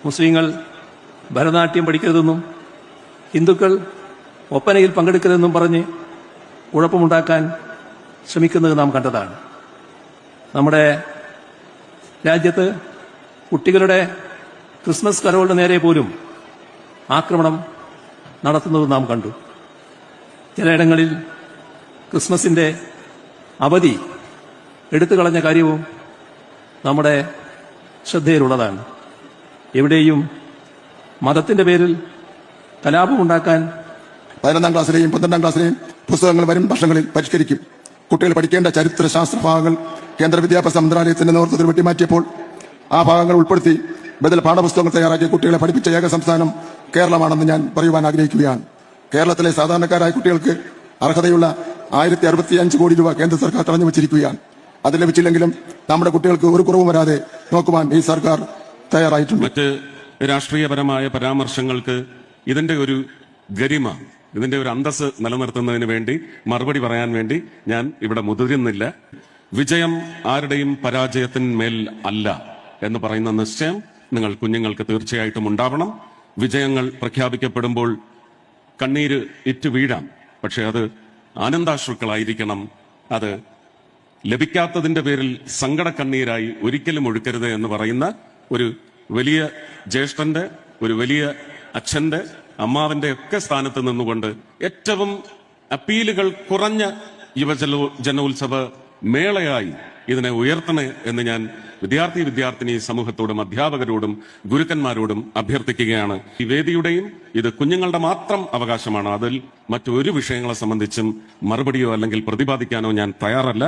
മുസ്ലിങ്ങൾ ഭരതനാട്യം പഠിക്കരുതെന്നും ഹിന്ദുക്കൾ ഒപ്പനയിൽ പങ്കെടുക്കരുതെന്നും പറഞ്ഞ് കുഴപ്പമുണ്ടാക്കാൻ ശ്രമിക്കുന്നത് നാം കണ്ടതാണ്. നമ്മുടെ രാജ്യത്ത് കുട്ടികളുടെ ക്രിസ്മസ് കരോളിന് നേരെ പോലും ആക്രമണം നടത്തുന്നത് നാം കണ്ടു. ചിലയിടങ്ങളിൽ ക്രിസ്മസിന്റെ അവധി എടുത്തു കളഞ്ഞ കാര്യവും നമ്മുടെ ശ്രദ്ധയിലുള്ളതാണ്. എവിടെയും മതത്തിന്റെ പേരിൽ കലാപമുണ്ടാക്കാൻ 11ാം ക്ലാസ്സിലെയും 12ാം ക്ലാസ്സിലെയും പുസ്തകങ്ങൾ വരും വർഷങ്ങളിൽ പരിഷ്കരിക്കും. കുട്ടികൾ പഠിക്കേണ്ട ചരിത്ര ശാസ്ത്ര ഭാഗങ്ങൾ കേന്ദ്ര വിദ്യാഭ്യാസ മന്ത്രാലയത്തിന്റെ നേതൃത്വത്തിൽ വെട്ടിമാറ്റിയപ്പോൾ ആ ഭാഗങ്ങൾ ഉൾപ്പെടുത്തി ബദൽ പാഠപുസ്തകങ്ങൾ തയ്യാറാക്കി കുട്ടികളെ പഠിപ്പിച്ച ഏക സംസ്ഥാനം കേരളമാണെന്ന് ഞാൻ പറയുവാൻ ആഗ്രഹിക്കുകയാണ്. കേരളത്തിലെ സാധാരണക്കാരായ കുട്ടികൾക്ക് അർഹതയുള്ള 1065 കോടി രൂപ കേന്ദ്ര സർക്കാർ തടഞ്ഞു വച്ചിരിക്കുകയാണ്. അത് ലഭിച്ചില്ലെങ്കിലും നമ്മുടെ കുട്ടികൾക്ക് ഒരു കുറവും വരാതെ നോക്കുവാൻ ഈ സർക്കാർ തയ്യാറായിട്ടുണ്ട്. മറ്റ് രാഷ്ട്രീയപരമായ പരാമർശങ്ങൾക്ക് ഇതിന്റെ ഒരു ഗരിമ, ഇതിന്റെ ഒരു അന്തസ് നിലനിർത്തുന്നതിന് വേണ്ടി മറുപടി പറയാൻ വേണ്ടി ഞാൻ ഇവിടെ മുതിരുന്നില്ല. വിജയം ആരുടെയും പരാജയത്തിന്മേൽ അല്ല എന്ന് പറയുന്ന നിശ്ചയം നിങ്ങൾ കുഞ്ഞുങ്ങൾക്ക് തീർച്ചയായിട്ടും ഉണ്ടാവണം. വിജയങ്ങൾ പ്രഖ്യാപിക്കപ്പെടുമ്പോൾ കണ്ണീര് ഇറ്റു വീഴാം, പക്ഷെ അത് ആനന്ദാശ്രുക്കളായിരിക്കണം. അത് ലഭിക്കാത്തതിന്റെ പേരിൽ സങ്കട കണ്ണീരായി ഒരിക്കലും ഒഴുക്കരുത് എന്ന് പറയുന്ന ഒരു വലിയ ജ്യേഷ്ഠന്റെ, ഒരു വലിയ അച്ഛന്റെ, അമ്മാവന്റെ ഒക്കെ സ്ഥാനത്ത് നിന്നുകൊണ്ട് ഏറ്റവും അപ്പീലുകൾ കുറഞ്ഞ യുവജനോത്സവ മേളയായി ഇതിനെ ഉയർത്തണേ എന്ന് ഞാൻ വിദ്യാർത്ഥിനി സമൂഹത്തോടും അധ്യാപകരോടും ഗുരുക്കന്മാരോടും അഭ്യർത്ഥിക്കുകയാണ്. ഈ വേദിയുടെയും ഇത് കുഞ്ഞുങ്ങളുടെ മാത്രം അവകാശമാണ്. അതിൽ മറ്റൊരു വിഷയങ്ങളെ സംബന്ധിച്ചും മറുപടിയോ അല്ലെങ്കിൽ പ്രതിപാദിക്കാനോ ഞാൻ തയ്യാറല്ല.